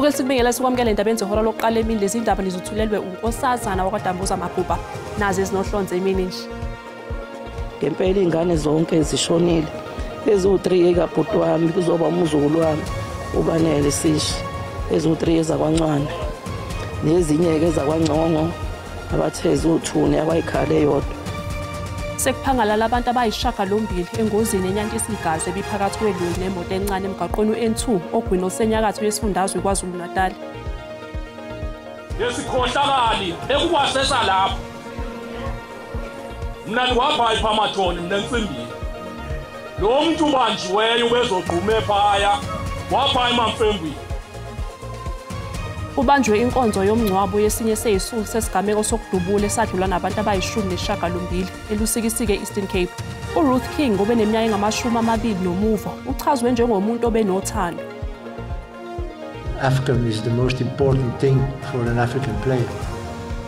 Sibukele sikubingela sikwamukela indabeni zehora lokuqala emini lezi indaba nizothulelwe unkosazana wakwaDambuza Mabhuba nazi ezinohlonze emini nje. Ngempela ingane zonke zishonile. Ezu3 ekabhuti wami kuzoba umuzukulu wami ubanele sishi. Ezu3 ezakwancane. Nezinye ke zakwaNgcongo abatheze uthune abayikhale yodwa. Sekuphangala labantu abayishagalombili engozini enyantisa igazi ebiphakathi kweloli nemoto encane emgaqweni u-N2 ogwini osenyakatho yesifundazwe kwaZulu Natal. Yesikhohlakali ekukwasesa lapho. Mina ngiwabhayi phamathoni mina ensimbini. Lo muntu banjiweyo bezogqume phaya wabhayi emamfengweni. Kubanjwe inkonzo yomngcwabo yesinye seyisulu sesigameko sokudubula esadlula nabantu abayishagalombili elusikisike Eastern Cape. uRuth King obeneminyaka engamashumi nomuvo uchazwe njengomuntu obenothando. African is the most important thing for an African player.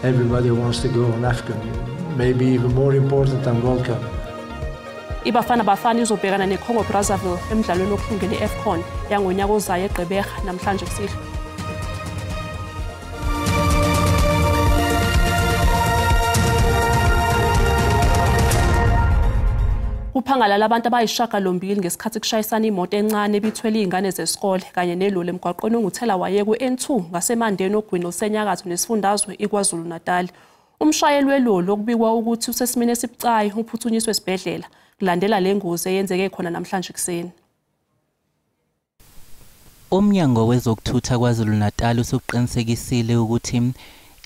Everybody wants to go on African, maybe even more important than World Cup. Ibafana Bafana izobhekana neCongo Brazzaville emidlalweni okuhlungene eAFCON yangonyaka ozayo eGqeberha namhlanje kusihlwa. Kuphangala labantu abayishagalombili ngesikhathi kushayisana imoto encane ebithwele izingane zesikole kanye neloli emgwaqweni onguthela waye ku-N2 ngasemandeni ogwini osenyakatho nesifundazwe iKwaZulu Natal. Umshayeli weloli okubikwa ukuthi usesimeni esibucayi uphuthunyiswe esibhedlela kulandela le ngozi eyenzeke khona namhlanje kuseni. Umnyango wezokuthutha kwaZulu Natal usuqinisekisile ukuthi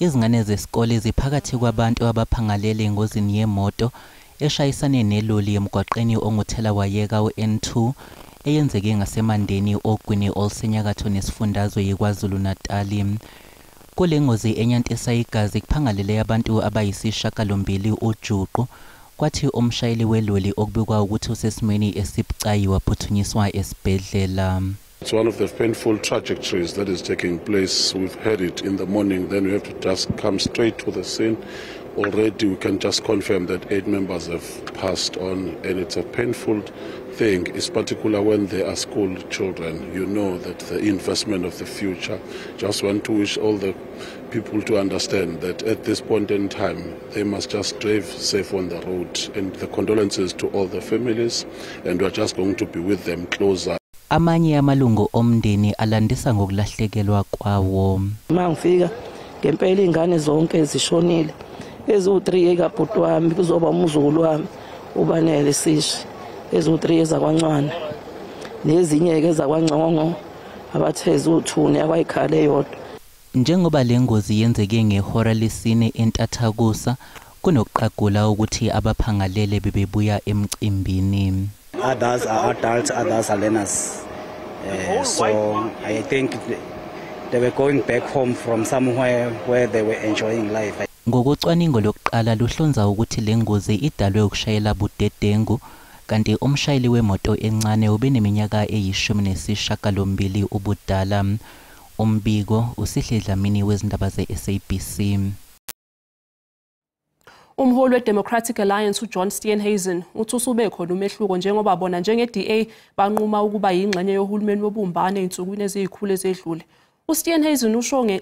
izingane zesikole ziphakathi kwabantu abaphangalele engozini yemoto eshayisane neloli emgwaqeni onguthela wayeka u-N2 eyenzeke ngasemandeni ogwini olusenyakatho nesifundazwe yiKwaZulu Natal. Kule ngozi enyantisa igazi kuphangalele abantu abayisishagalombili ujuqu kwathi umshayeli weloli okubikwa ukuthi usesimeni esibucayi waphuthunyiswa esibhedlela. It's one of the painful trajectories that is taking place. We've heard it in the morning, then we have to just come straight to the scene. Already we can just confirm that 8 members have passed on, and it's a painful thing, it's particular when they are school children. You know that the investment of the future. Just want to wish all the people to understand that at this point in time, they must just drive safe on the road. And the condolences to all the families, and we're just going to be with them closer. Amanye amalungu omndeni alandisa ngokulahlekelwa kwawo. Mangifika ngempela ingane zonke zishonile. Ezu3 ekabhuti wami kuzoba umuzukulu wami ubanele sishi. Ezu3 ezakwancane. Nezinye ke zakwaNgcongo abatheze uthune abayikhale yodwa. Njengoba lengozi yenzeke ngehora lesine entathakusa kunokuqagula ukuthi abaphangalele bebebuya emcimbini. Others are adults, others are learners. So I think they were going back home from somewhere where they were enjoying life. Ngokucwaningo lokuqala luhlonza ukuthi lengozi idalwe ukushayela budedengu kanti umshayeli wemoto encane ubeneminyaka eyi-18 ubudala. Umbiko uSihle Dlamini wezindaba ze-SABC. Umholi weDemocratic Alliance uJohn Steenhuisen uthi usube khona umehluko njengoba bona njenge-DA banquma ukuba yingxenye yohulumeni wobumbano einsukwini eziyikhulu ezedlule. uSteenhuisen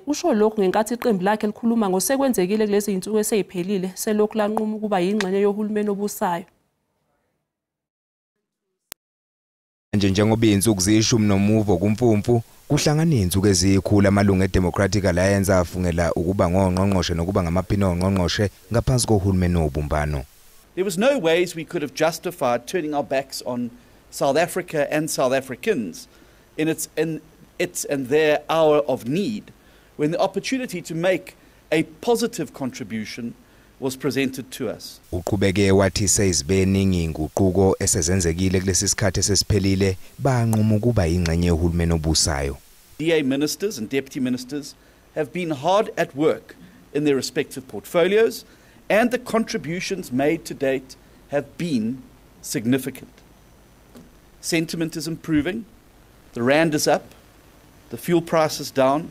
usho lokhu ngenkathi iqembu lakhe likhuluma ngosekwenzekile kulezi insuku eseyiphelile selokhu lanquma ukuba yingxenye yohulumeni obusayo. Njengoba insuku ziyishumi nomuvo kumfumfu kuhlangana insuku ezikhulu amalungu eDemocratic Alliance afungela ukuba ngongqongqoshe nokuba ngamaphini ongqongqoshe ngaphansi kohulumeni wobumbano. There was no ways we could have justified turning our backs on South Africa and South Africans in its and their hour of need when the opportunity to make a positive contribution was presented to us. Uqhubeke wathi seyizibeningi inguquko esezenzekile kulesi sikhathi esesiphelile banquma ukuba ingxenye yohulumeni obusayo. DA ministers and deputy ministers have been hard at work in their respective portfolios, and the contributions made to date have been significant. Sentiment is improving, the rand is up, the fuel price is down,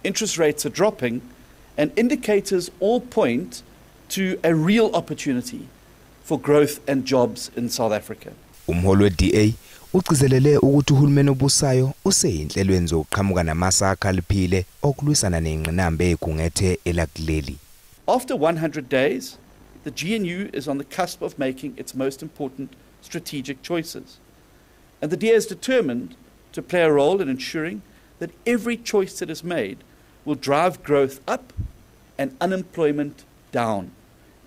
interest rates are dropping, and indicators all point to a real opportunity for growth and jobs in South Africa. Umholi we-DA ugcizelele ukuthi uhulumeni obusayo useyinhlelweni zokuqhamuka namasakha aliphile okulwisana nengqinamba egungethe elakuleli. After 100 days, the GNU is on the cusp of making its most important strategic choices. And the DA is determined to play a role in ensuring that every choice that is made will drive growth up and unemployment down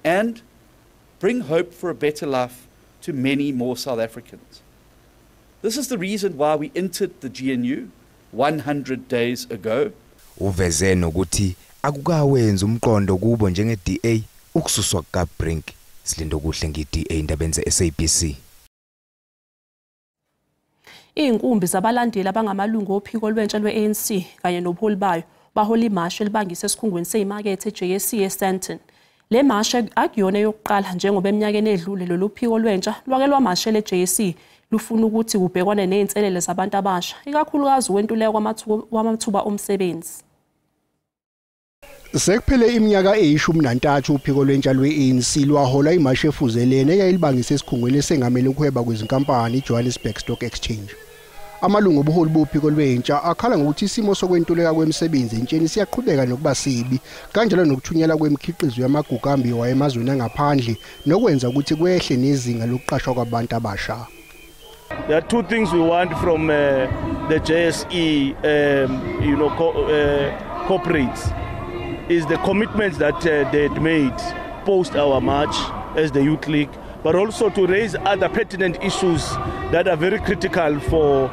and bring hope for a better life to many more South Africans. This is the reason why we entered the GNU 100 days ago. Uveze nokuthi akukawenza umqondo kubo njenge-DA ukususwa kukaBrink. Silindo kuhle ngi-DA indabeni ze-SABC. Iy'nkumbi zabalandeli abangamalungu ophiko lwentsha lwe-ANC kanye nobuholi bayo bahola imashi elibangise esikhungweni seyimakethe e-JSC eSandton. Le mashi akuyona yokuqala njengoba eminyakeni edlule lolu phiko lwentsha lwake lwamashela e-JSC lufuna ukuthi kubhekwane ney'nselele zabantu abasha, ikakhulukazi ukwentuleka kwamathuba omsebenzi. Sekuphele iminyaka eyi-13 uphiko lwentsha lwe-ANC lwahola imashi efuzelene eyayilibangise esikhungweni esengamele ukuhweba kwezinkampani iJohannesburg Stock Exchange. Amalungu obuholi bophiko lwentsha akhala ngokuthi isimo sokwentuleka kwemisebenzi entsheni siyaqhubeka nokuba sibi, kanjalo nokuthunyelwa kwemikhiqizo yamagugu ambiwa emazweni angaphandle nokwenza ukuthi kwehle nezinga lokuqashwa kwabantu abasha. There are two things we want from the JSE, corporates, is the commitments that they had made post our march as the Youth League, but also to raise other pertinent issues that are very critical for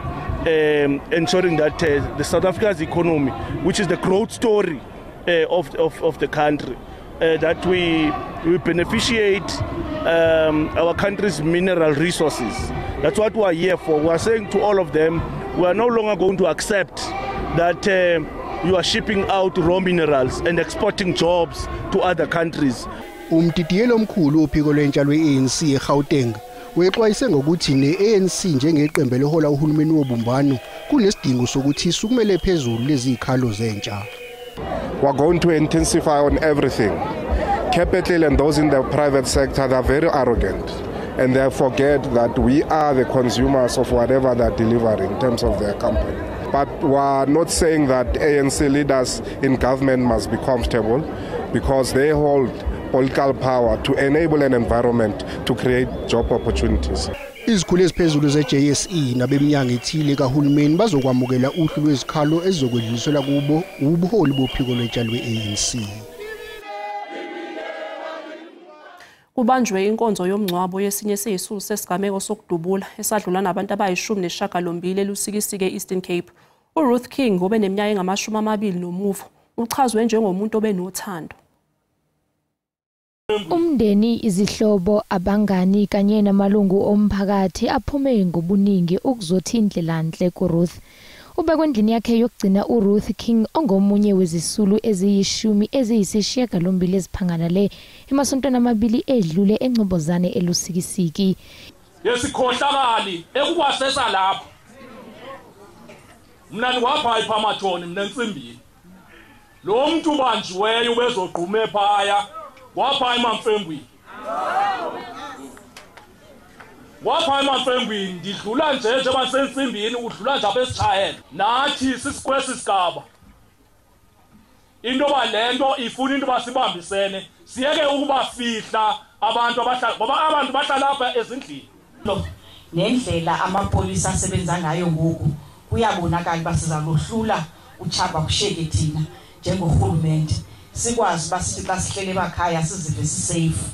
ensuring that the South Africa's economy, which is the growth story of the country, that we beneficiate our country's mineral resources. That's what we are here for. We are saying to all of them, we are no longer going to accept that you are shipping out raw minerals and exporting jobs to other countries. Umtitiyelo omkhulu ophiko lwentsha lwe-ANC eGauteng wexwayise ngokuthi ne-ANC njengeqembu elihola uhulumeni wobumbano kunesidingo sokuthi sukumele phezulu lezi zikhalo zentsha. We are going to intensify on everything. Capital and those in the private sector, they are very arrogant and they forget that we are the consumers of whatever they are delivering in terms of their company. But we are not saying that ANC leaders in government must be comfortable because they hold political power to enable an environment to create job opportunities. Izikhulu eziphezulu ze-JSE nabeminyango ethile kahulumeni bazokwamukela uhlu lwezikhalo ezizokwedluliselwa kubo ubuholi bophiko lwentsha lwe-ANC. Kubanjwe inkonzo yomngcwabo yesinye seyisulu sesigameko sokudubula esadlula nabantu abayi-18 elusikisike e-Eastern Cape. uRuth King obe neminyaka engama-20 nomuvo uchazwe njengomuntu obenothando. Umndeni, izihlobo, abangani kanye namalungu omphakathi aphume ngobuningi ukuzothi indlelanhle kuRuth. Ubekwendlini yakhe yokugcina uRuth King ongomunye wezisulu eziyishumi eziyisishiyagalombili eziphanganale emasontweni amabili edlule eNcibozane elusikisiki. Yesikhohlakali ekukwasesa lapho. Mina ngiwapha iPhamatoni mina ensimbini. Lo muntu banjiweyo ubezogqume phaya wapha eMamfengwini. Wapha eMamfengwini ndidlula nje basensimbini udlula nje abesishayela. Nathi sisikwesi sigaba. Into balento ifuna into basibambisene siyeke ukubafihla abantu abahlala ngoba abantu bahlala lapha ezindlini. Nendlela amapolisa asebenza ngayo ngoku kuyabonakala basiza lohlula uchaba kusheke thina njengorhulumente sikwazi basithi xa sihlele emakhaya sizive sisafe.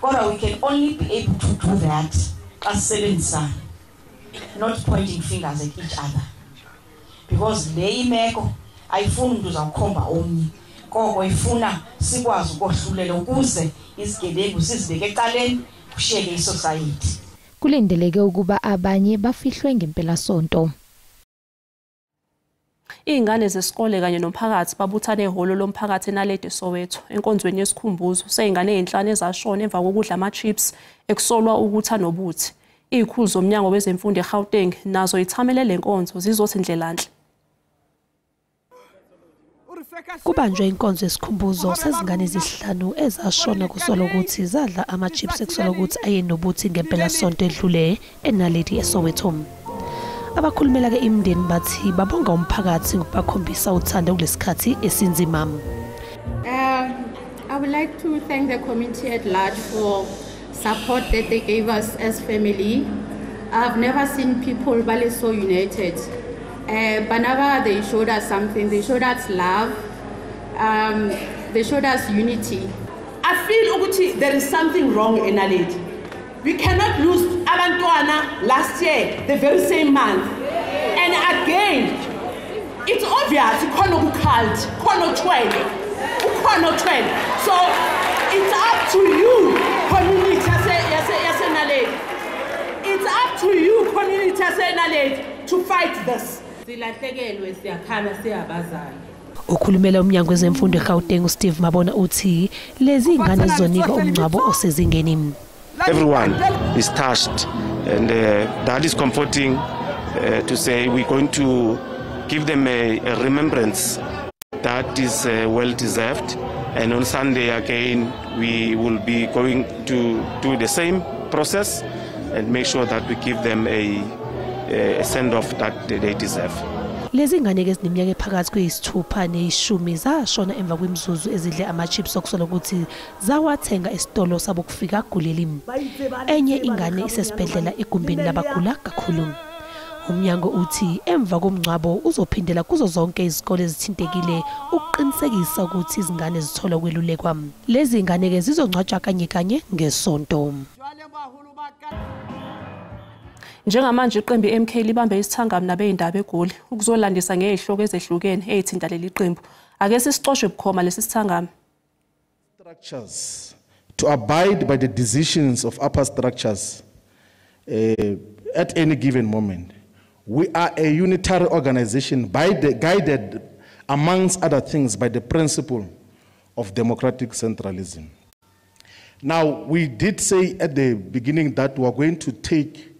Kodwa we can only be able to do that xa sisebenzisana, not pointing fingers at each other, because le imeko ayifuni umuntu uzawukhomba omnye koko ifuna sikwazi ukohlulela ukuze izigebengu sizibeke ecaleni kushiyeke isociety. Kulindeleke ukuba abanye bafihlwe ngempela sonto. Iy'ngane zesikole kanye nomphakathi babuthane ehholo lomphakathi eNaledi Soweto enkonzweni yesikhumbuzo sey'ngane ey'nhlanu ezashona emva kokudla ama-chips ekusolwa ukuthi anobuthi. Iy'khulu zomnyango wezemfundo eGauteng nazo ithamele le nkonzo zizothi indlelanhle. Kubanjwe inkonzo yesikhumbuzo sezingane ezisihlanu ezashona kusolwa ukuthi zadla ama-chips ekusolwa ukuthi ayenobuthi ngempela sonto edlule eNaledi eSoweto. Abakhulumela-ke imindeni bathi babonga umphakathi ngokubakhombisa uthando kulesikhathi esinzima. I would like to thank the community at large for support that they gave us as family. I've never seen people really so united. Whenever they showed us something, they showed us love, they showed us unity. I feel ukuthi there is something wrong in Naledi. We cannot lose abantwana last year, the very same month. And again, it's obvious, kono cult, kono 12. So it's up to you, community. It's up to you, community, to fight this. Ukhulumela umnyango wezemfundo eGauteng uSteve Mabona uthi lezi ingane zizonika umncwabo osezingeni. Everyone is touched, and that is comforting to say we're going to give them a remembrance that is well deserved. And on Sunday again, we will be going to do the same process and make sure that we give them a send-off that they deserve. Lezi ngane ezineminyaka ephakathi kweyisithupha neyishumi zashona emva kwemizuzu ezidle ama-chips okusolwa ukuthi zawathenga esitolo sabo kufika gulelimi. Enye ingane isesibhedlela egumbini labagula kakhulu. Umnyango uthi emva komncwabo uzophindela kuzo zonke izikole ezithintekile ukuqinisekisa ukuthi izingane zithola ukwelulekwa. Lezi ngane ke zizongcwatshwa kanye ngesonto. Njengamanje iqembu MK libambe isithangami nabeyindaba eGoli ukuzolandisa ngezihloko ezehlukene ezithinta leli qembu. Ake sisixoshwe bukhoma lesi sithangami. Structures to abide by the decisions of upper structures at any given moment. We are a unitary organization guided, amongst other things, by the principle of democratic centralism. Now, we did say at the beginning that we are going to take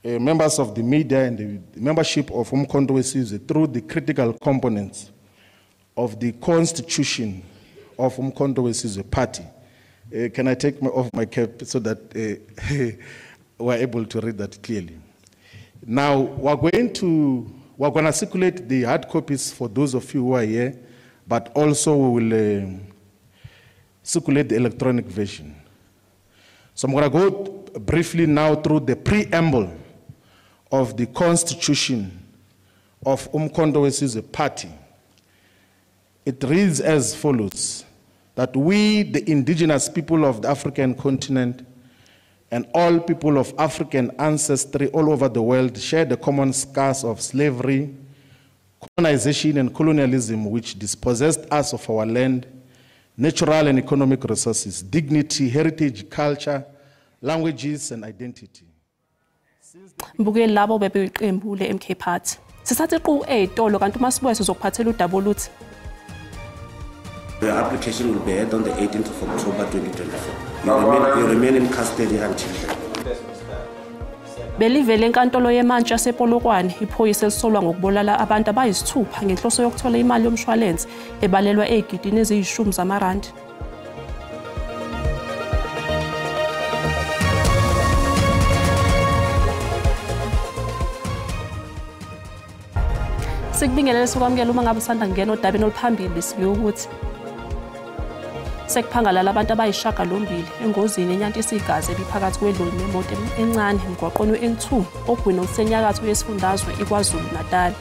members of the media and the membership of Umkhonto weSizwe through the critical components of the constitution of Umkhonto weSizwe party. Can I take off my cap so that we're able to read that clearly? Now, we're going to circulate the hard copies for those of you who are here, but also we will circulate the electronic version. So I'm going to go briefly now through the preamble of the constitution of Umkhonto weSizwe party. It reads as follows, that we, the indigenous people of the African continent, and all people of African ancestry all over the world share the common scars of slavery, colonization, and colonialism which dispossessed us of our land, natural and economic resources, dignity, heritage, culture, languages, and identity. Mbukeli labo bebeyiqembu le-MK Party. Sisathe qhu ey'tolo kanti uma sibuye sizokuphathela udaba oluthi. The application will be held on the 18th of October 2024. You remain in custody until then. Belivele enkantolo yemantshi yasePolokwane iphoyisa elisolwa ngokubulala abantu abayisithupha ngenhloso yokuthola imali yomshwalense ebalelwa ezigidini eziyishumi zamarandi. Sikubingelele sokwamukela uma ngabe usanda ngena odabeni oluphambili sibiye ukuthi sekuphangalala abantu abayishagalombili engozini enyantisa igazi ebiphakathi kwedloli nemoto encane emgwaqweni we-N2 ogwini olusenyakatho yesifundazwe iKwaZulu Natal.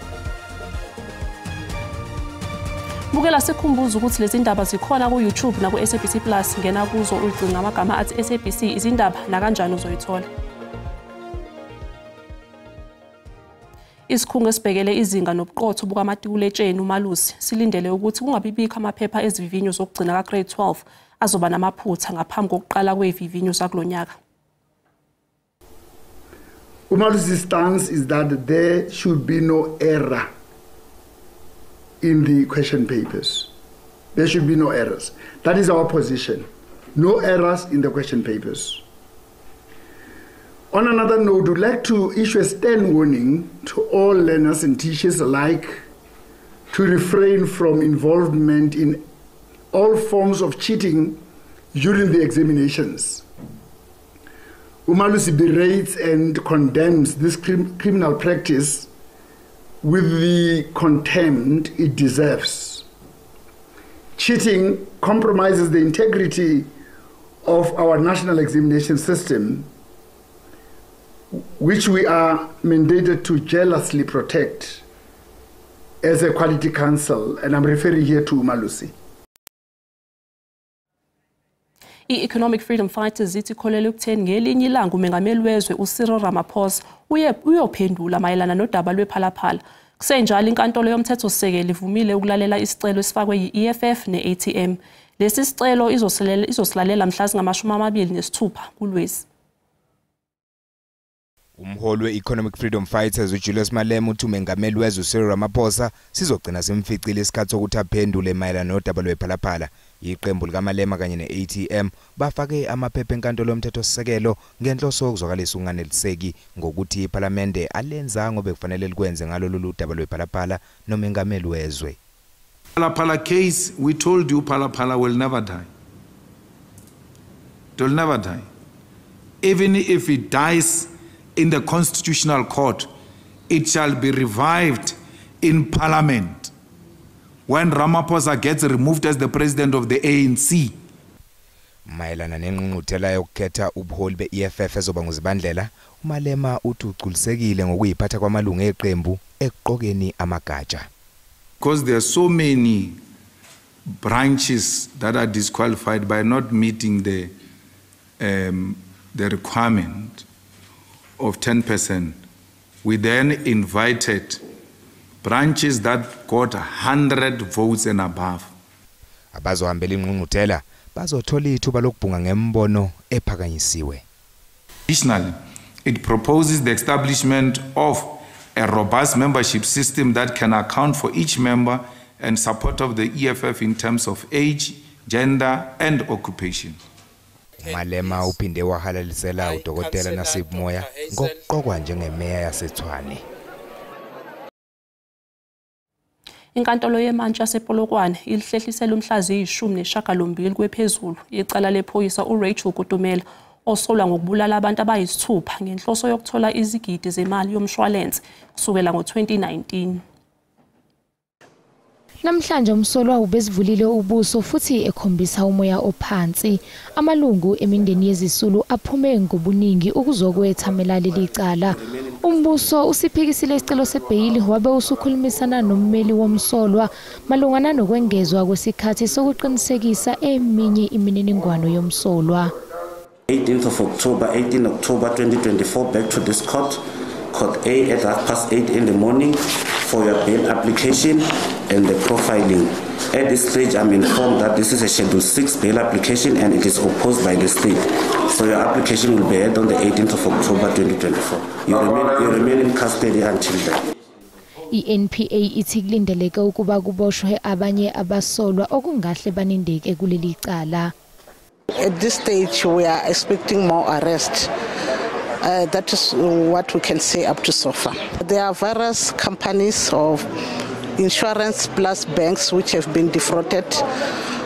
Bukela sikhumbuza ukuthi lezi ndaba zikhona ku YouTube na ku SABC Plus, ngena kuzo uligcina amagama athi SABC izindaba na kanjani uzoyithola. Isikhungo esibhekele izinga nobuqotho bukamatikuletsheni uMalusi silindele ukuthi kungabibikho amaphepha ezivivinyo zokugcina ka grade 12 azoba namaphutha ngaphambi kokuqala kwezivivinyo zakulonyaka. Umalusi's stance is that there should be no error in the question papers. There should be no errors. That is our position. No errors in the question papers. On another note, we'd like to issue a stern warning to all learners and teachers alike to refrain from involvement in all forms of cheating during the examinations. Umalusi berates and condemns this criminal practice with the contempt it deserves. Cheating compromises the integrity of our national examination system, which we are mandated to jealously protect as a Quality Council, and I'm referring here to Umalusi. I-Economic Freedom Fighters zithi kholele ukutheni ngelinye ilanga umengameli wezwe uCyril Ramaphosa uyophendula mayelana nodaba lwephalaphala. Kusenjalo inkantolo yomthethosisekelo ivumile ukulalela isicelo esifakwe yi-EFF ne-ATM. Lesi sicelo izosilalela mhla zingama-26 kuLwezi. Umholi we-Economic Freedom Fighters uJulius Malema uthi umengameli wezwe uCyril Ramaphosa sizogcina simficile isikhathi sokuthi aphendule mayelana nodaba lwephalaphala. Iqembu likaMalema kanye ne-ATM bafake amaphepha enkantolo yomthethosisekelo ngenhloso yokuzwakalisa ukunganeliseki ngokuthi iPhalamende alenzanga obekufanele likwenze ngalo lolu daba lwephalaphala nomengameli wezwe. Phala case, we told you Phala will never die. It will never die. Even if it dies in the Constitutional Court, it shall be revived in Parliament when Ramaphosa gets removed as the president of the ANC. Mayelana nenqungquthela yokukhetha ubuholi be-EFF ezoba nguZibandlela, uMalema uthi uculisekile ngokuyiphatha kwamalungu eqembu ekuqokeni amagatsha. Because there are so many branches that are disqualified by not meeting the requirement of 10%. We then invited branches that got 100 votes and above. Abazohambela inqungquthela bazothola ithuba lokubhunga ngembono ephakanyisiwe. Additionally, it proposes the establishment of a robust membership system that can account for each member and support of the EFF in terms of age, gender and occupation. Malema uphinde wahalalisela uDokotela Nasib Moya ngokuqokwa njengemeya yaseTshwane. Inkantolo yemantshi yasePolokwane ilihlehlisela umhlazi 18 kwephezulu icala lephoyisa uRachel Kutumela osolwa ngokubulala abantu abayisithupha ngenhloso yokuthola izigidi zemali yomshwalense kusukela ngo-2019. Namhlanje umsolwa ubezivulile ubuso futhi ekhombisa umoya ophansi. Amalungu emindeni yezisulu aphume ngobuningi ukuzokwethamela leli cala. Umbuso usiphikisile isicelo sebhayili wabe usukhulumisana nommeli womsolwa malungana nokwengezwa kwesikhathi sokuqinisekisa eminye imininingwano yomsolwa. 18 October 2024, back to this court A at 8:30 in the morning for your bail application and the profiling. At this stage, I'm informed that this is a Schedule 6 bail application and it is opposed by the state. So your application will be heard on the 18th of October 2024. You remain in custody until then. I-NPA ithi kulindeleke ukuba kuboshwe abanye abasolwa okungahle banindeke kuleli cala. At this stage, we are expecting more arrests. That is what we can say up to so far. There are various companies of insurance plus banks which have been defrauded,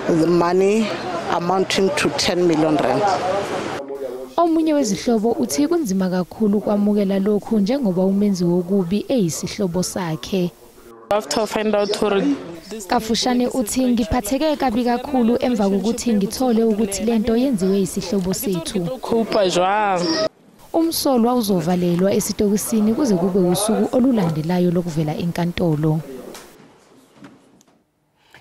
the money amounting to 10 million rand. Omunye wezihlobo uthi kunzima kakhulu kwamukela lokhu njengoba umenzi wokubi eyisihlobo sakhe. After find out Kafushane uthi ngiphatheke kabi kakhulu emva kokuthi ngithole ukuthi lento yenziwe isihlobo sethu. Umsolwa uzovalelwa esitokisini kuze kube usuku olulandelayo lokuvela enkantolo.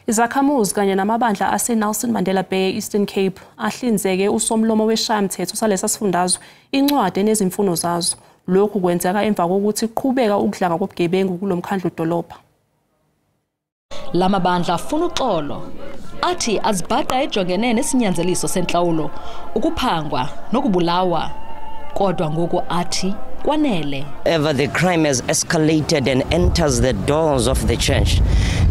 Izakhamuzi kanye namabandla ase-Nelson Mandela Bay Eastern Cape ahlinzeke usomlomo weshayamthetho salesa sifundazwe incwadi nezimfuno zazo. Lokhu kwenzeka emva kokuthi kuqhubeka ukudlanga kobugebengu kulomkhandlu dolobha. Lamabandla afuna uxolo athi azibhaqa ejongene nesinyanzeliso senhlawulo ukuphangwa nokubulawa kodwa ngoku athi kwanele. Ever the crime has escalated and enters the doors of the church,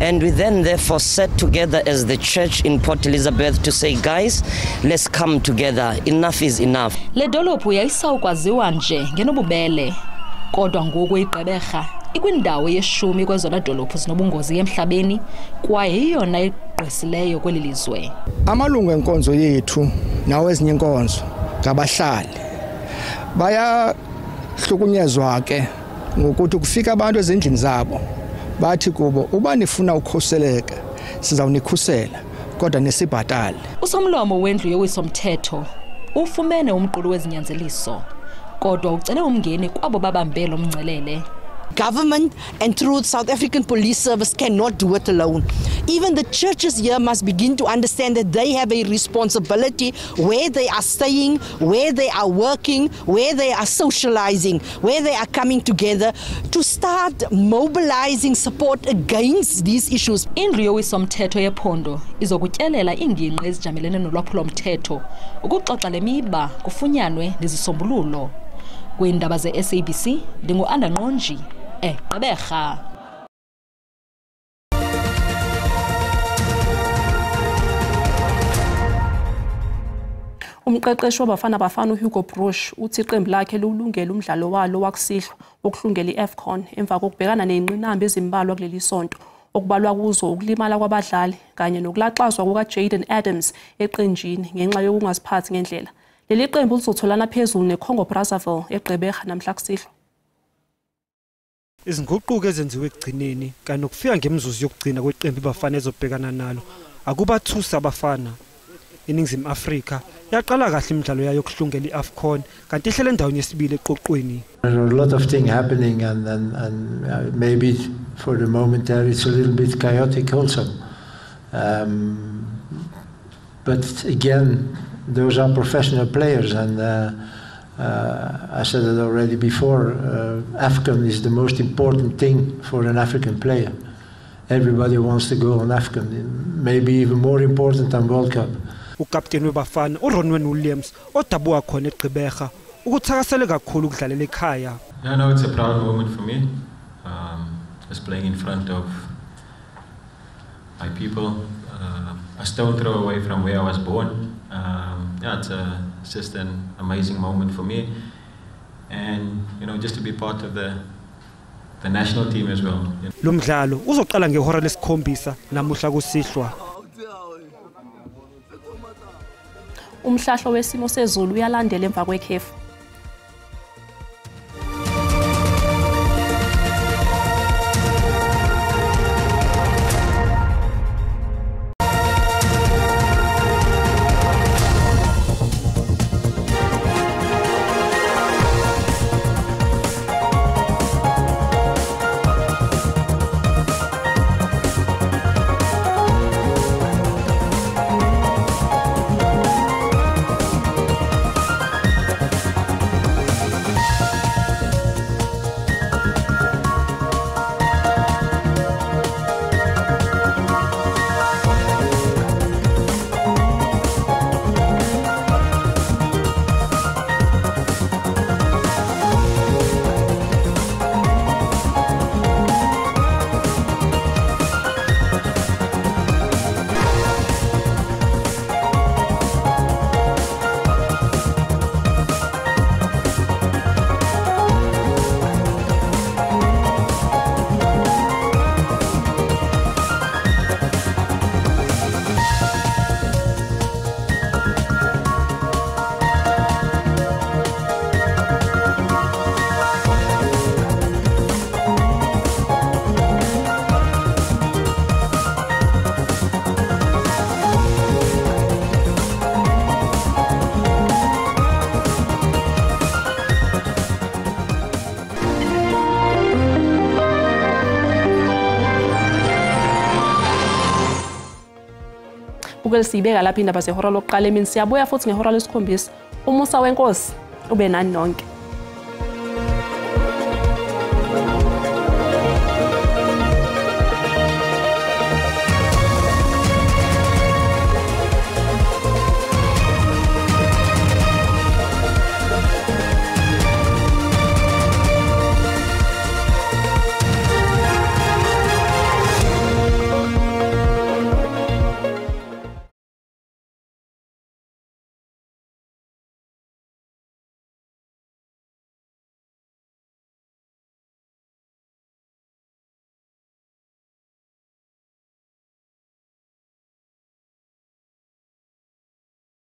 and we then therefore sat together as the church in Port Elizabeth to say, guys, let's come together, enough is enough. Le dolophu yayisawukwaziwa nje ngenobubele kodwa ngoku igqeberha ikwindawo yeshumi kwezona dolophu zinobungozi emhlabeni kwaye iyona egqwesileyo kweli lizwe. Amalungu enkonzo yethu nawo ezinye inkonzo ngabahlali bayahlukunyezwa ke ngokuthi kufika abantu ezindlini zabo bathi kubo uba nifuna ukukhuseleka sizawunikhusela kodwa nesibhatale. Usomlomo wendlu yowiso-mthetho ufumene umqulu wezinyanzeliso kodwa ucele umngeni kwabo babambele umngcelele. Government and through South African Police Service cannot do it alone. Even the churches here must begin to understand that they have a responsibility where they are staying, where they are working, where they are socializing, where they are coming together to start mobilizing support against these issues. Indlu yowiso-mthetho yephondo izokutyelela iingingqi ezijamelene nolwaphulo-mthetho ukuxoxa le miba kufunyanwe nezisombululo. Kwiindaba ze-SABC ndingu-Anda Nqonji eGqeberha. Umqeqeshi wabafana bafana uHugo Brosh uthi iqembu lakhe liwulungele umdlalo walo wakusihlwa wokuhlungela iAFCON emva kokubhekana nezingqinamba ezimbalwa kuleli sonto okubalwa kuzo ukulimala kwabadlali kanye nokulaxazwa kukaJaden Adams eqenjini ngenxa yokungaziphathi ngendlela. Leli qembu lizotholana phezulu neCongo Brazzaville eGqeberha namhla kusihlwa. Izinguquko ezenziwe ekugcineni kanye nokufika ngemzuzu yokugcina kweqembu bafana ezobhekana nalo akubathusa abafana. INingizimu Afrika yaqala kahle imidlalo yayo yokuhlungela iAFCON kanti ihlele endaweni yesibili eqoqweni. There are a lot of things happening and maybe for the moment there it's a little bit chaotic also. But again, those are professional players and I said it already before, AFCON is the most important thing for an African player. Everybody wants to go on AFCON, maybe even more important than World Cup. Ukapteni webafana uRonwen Williams odabuka khona eGqeberha ukuthakasela kakhulu ukudlalela ekhaya. Yeah, no, it's a proud moment for me. Just playing in front of my people, a stone throw away from where I was born. Yeah, it's just an amazing moment for me, and you know, just to be part of the national team as well. Lo mdlalo uzoqala ngehora lesikhombisa namuhla kusihlwa. Umhlahlo wesimo sezulu uyalandela emva kwekhefu. Sibeka lapha indaba zehora lokuqala emini siyabuya futhi ngehora lesikhombisa. Umusa wenkosi ube nani nonke.